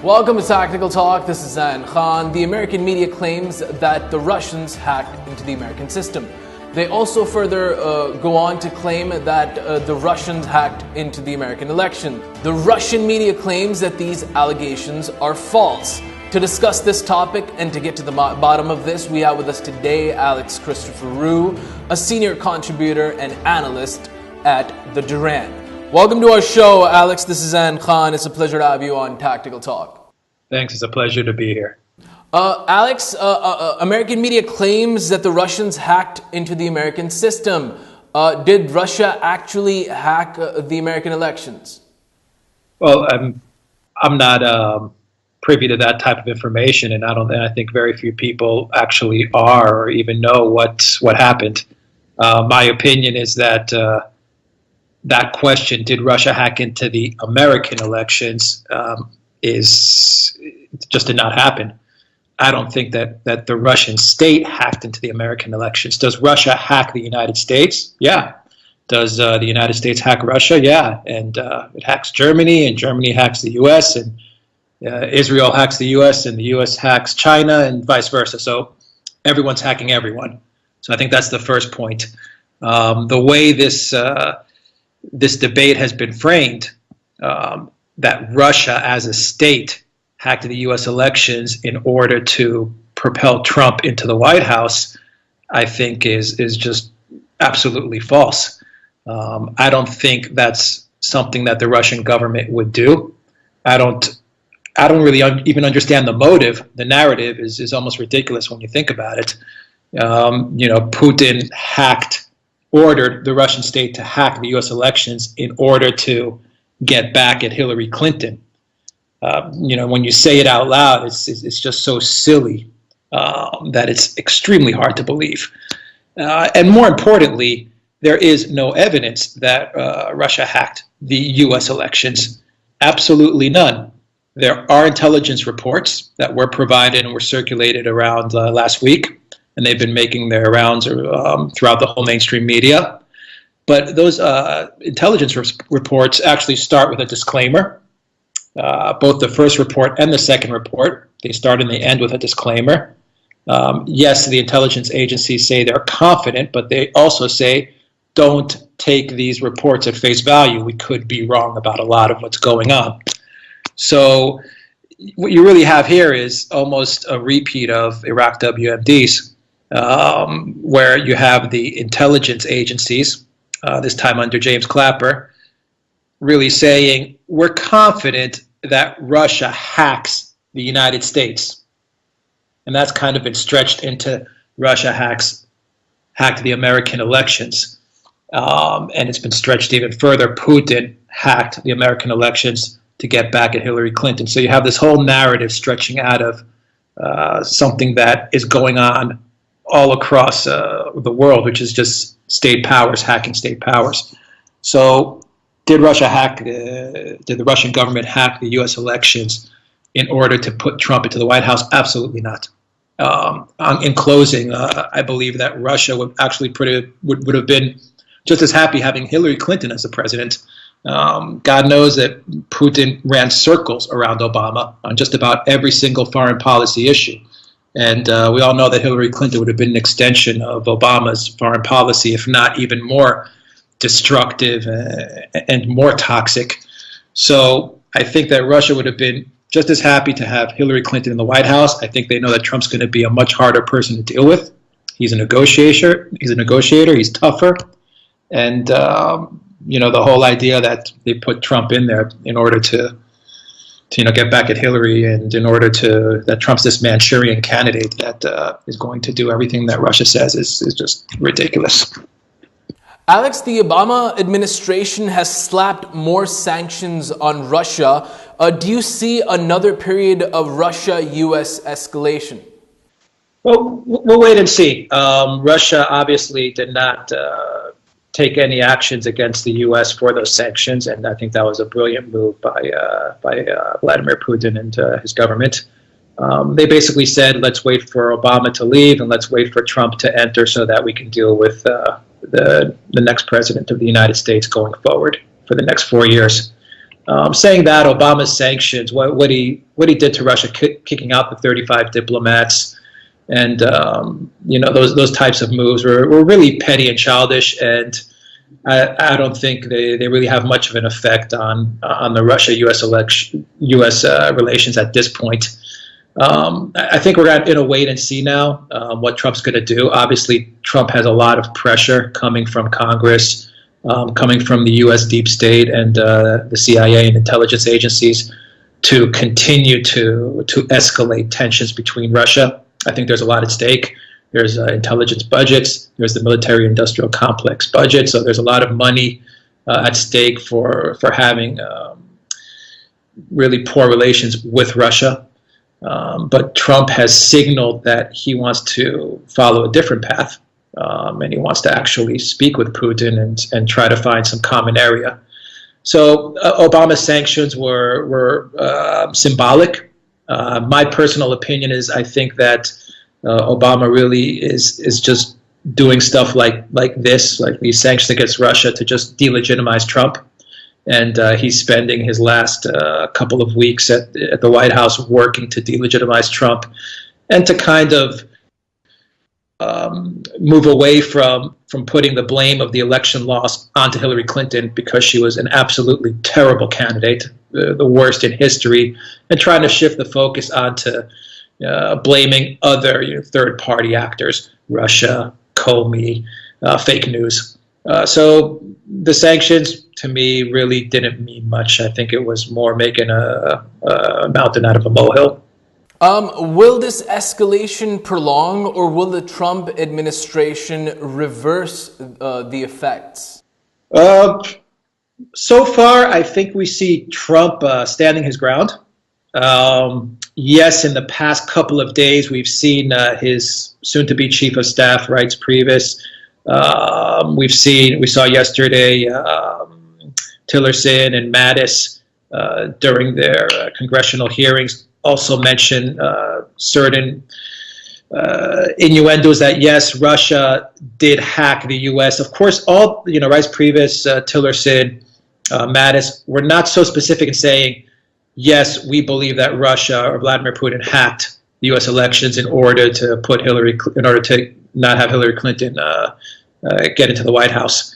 Welcome to Tactical Talk. This is Zain Khan. The American media claims that the Russians hacked into the American system. They also further go on to claim that the Russians hacked into the American election. The Russian media claims that these allegations are false. To discuss this topic and to get to the bottom of this, we have with us today Alex Christoforou, a senior contributor and analyst at The Duran. Welcome to our show, Alex. This is Zain Khan. It's a pleasure to have you on Tactical Talk. Thanks. It's a pleasure to be here. Alex, American media claims that the Russians hacked into the American system. Did Russia actually hack the American elections? Well, I'm not privy to that type of information, and I think very few people actually are or even know what happened. My opinion is that that question, did Russia hack into the American elections, just did not happen. I don't think that the Russian state hacked into the American elections. Does Russia hack the United States? Yeah. Does the United States hack Russia? Yeah. And it hacks Germany, and Germany hacks the U.S., and Israel hacks the U.S., and the U.S. hacks China, and vice versa. So everyone's hacking everyone. So I think that's the first point. The way this debate has been framed, that Russia as a state hacked the U.S. elections in order to propel Trump into the White House, I think is just absolutely false. I don't think that's something that the Russian government would do. I don't really even understand the motive. The narrative is almost ridiculous when you think about it. Putin ordered the Russian state to hack the U.S. elections in order to get back at Hillary Clinton. When you say it out loud, it's just so silly that it's extremely hard to believe. And more importantly, there is no evidence that Russia hacked the U.S. elections. Absolutely none. There are intelligence reports that were provided and were circulated around last week, and they've been making their rounds throughout the whole mainstream media. But those intelligence reports actually start with a disclaimer. Both the first report and the second report, they start and they end with a disclaimer. Yes, the intelligence agencies say they're confident, but they also say, don't take these reports at face value. We could be wrong about a lot of what's going on. So what you really have here is almost a repeat of Iraq WMDs, where you have the intelligence agencies, this time under James Clapper, really saying, we're confident that Russia hacks the United States. And that's kind of been stretched into Russia hacked the American elections. And it's been stretched even further. Putin hacked the American elections to get back at Hillary Clinton. So you have this whole narrative stretching out of something that is going on all across the world, which is just state powers hacking state powers. So did the Russian government hack the U.S. elections in order to put Trump into the White House? Absolutely not. In closing, I believe that Russia would actually would have been just as happy having Hillary Clinton as the president. God knows that Putin ran circles around Obama on just about every single foreign policy issue. And we all know that Hillary Clinton would have been an extension of Obama's foreign policy, if not even more destructive and more toxic. So I think that Russia would have been just as happy to have Hillary Clinton in the White House. I think they know that Trump's going to be a much harder person to deal with. He's a negotiator. He's tougher. And, the whole idea that they put Trump in there in order to get back at Hillary, and in order that Trump's this Manchurian candidate that is going to do everything that Russia says is just ridiculous. Alex, the Obama administration has slapped more sanctions on Russia. Do you see another period of Russia-U.S. escalation? Well, we'll wait and see. Russia obviously did not take any actions against the U.S. for those sanctions, and I think that was a brilliant move by Vladimir Putin and his government. They basically said, let's wait for Obama to leave and let's wait for Trump to enter so that we can deal with the next president of the United States going forward for the next 4 years. saying that Obama's sanctions, what he did to Russia, kicking out the 35 diplomats, and those types of moves were really petty and childish, and I don't think they really have much of an effect on the Russia-U.S. Relations at this point. I think we're in a wait and see now what Trump's going to do. Obviously, Trump has a lot of pressure coming from Congress, coming from the U.S. deep state and the CIA and intelligence agencies to continue to escalate tensions between Russia. I think there's a lot at stake. There's intelligence budgets. There's the military-industrial complex budget. So there's a lot of money at stake for having really poor relations with Russia. But Trump has signaled that he wants to follow a different path, and he wants to actually speak with Putin and try to find some common area. So Obama's sanctions were symbolic. My personal opinion is I think that Obama really is just doing stuff like this, like these sanctions against Russia, to just delegitimize Trump. And he's spending his last couple of weeks at the White House working to delegitimize Trump and to kind of move away from putting the blame of the election loss onto Hillary Clinton because she was an absolutely terrible candidate, the worst in history, and trying to shift the focus onto blaming other third-party actors, Russia, Comey, fake news. So the sanctions, to me, really didn't mean much. I think it was more making a mountain out of a molehill. Will this escalation prolong, or will the Trump administration reverse the effects? So far, I think we see Trump standing his ground. Yes, in the past couple of days, we've seen his soon-to-be chief of staff, Reince Priebus. We saw yesterday Tillerson and Mattis during their congressional hearings also mention certain innuendos that yes, Russia did hack the U.S. Of course, all Reince Priebus, Tillerson, Mattis were not so specific in saying yes, we believe that Russia or Vladimir Putin hacked the U.S. elections in order to not have Hillary Clinton get into the White House.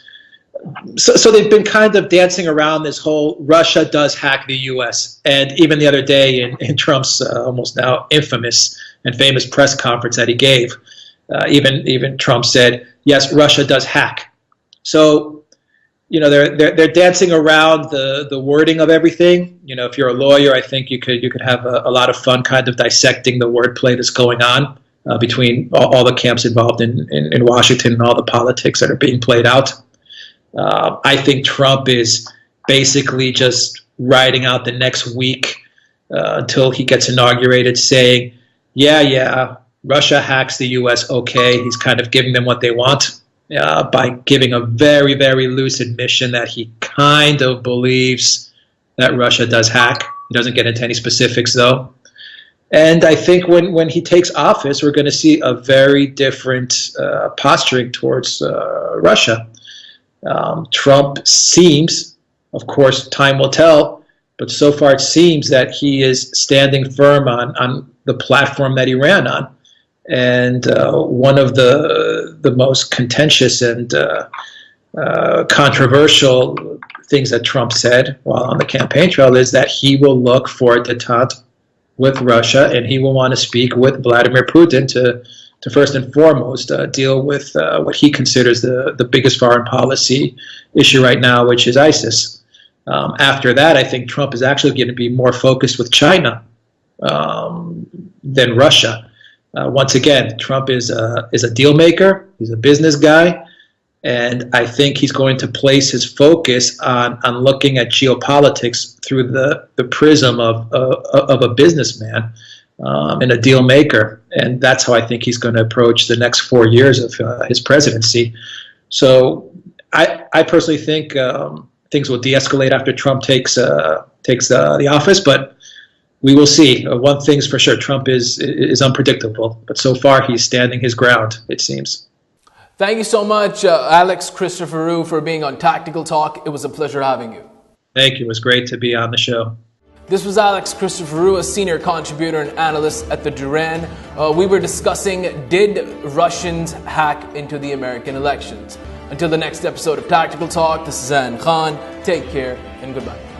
So they've been kind of dancing around this whole Russia does hack the U.S. And even the other day in Trump's almost now infamous and famous press conference that he gave, even Trump said, yes, Russia does hack. So they're dancing around the wording of everything. If you're a lawyer, I think you could have a lot of fun kind of dissecting the wordplay that's going on between all the camps involved in Washington and all the politics that are being played out. I think Trump is basically just riding out the next week until he gets inaugurated, saying, yeah, Russia hacks the U.S. Okay, he's kind of giving them what they want by giving a very, very loose admission that he kind of believes that Russia does hack. He doesn't get into any specifics, though. And I think when he takes office, we're going to see a very different posturing towards Russia. Trump seems, of course, time will tell, but so far it seems that he is standing firm on the platform that he ran on. And one of the most contentious and controversial things that Trump said while on the campaign trail is that he will look for a detente with Russia, and he will want to speak with Vladimir Putin to first and foremost deal with what he considers the biggest foreign policy issue right now, which is ISIS. After that, I think Trump is actually going to be more focused with China than Russia. Once again, Trump is a deal maker. He's a business guy. And I think he's going to place his focus on looking at geopolitics through the prism of a businessman and a deal maker. And that's how I think he's going to approach the next 4 years of his presidency. So I personally think things will de-escalate after Trump takes the office, but we will see. One thing's for sure, Trump is unpredictable, but so far he's standing his ground, it seems. Thank you so much, Alex Christoforou, for being on Tactical Talk. It was a pleasure having you. Thank you. It was great to be on the show. This was Alex Christoforou, a senior contributor and analyst at the Duran. We were discussing, did Russians hack into the American elections? Until the next episode of Tactical Talk, this is Zain Khan. Take care and goodbye.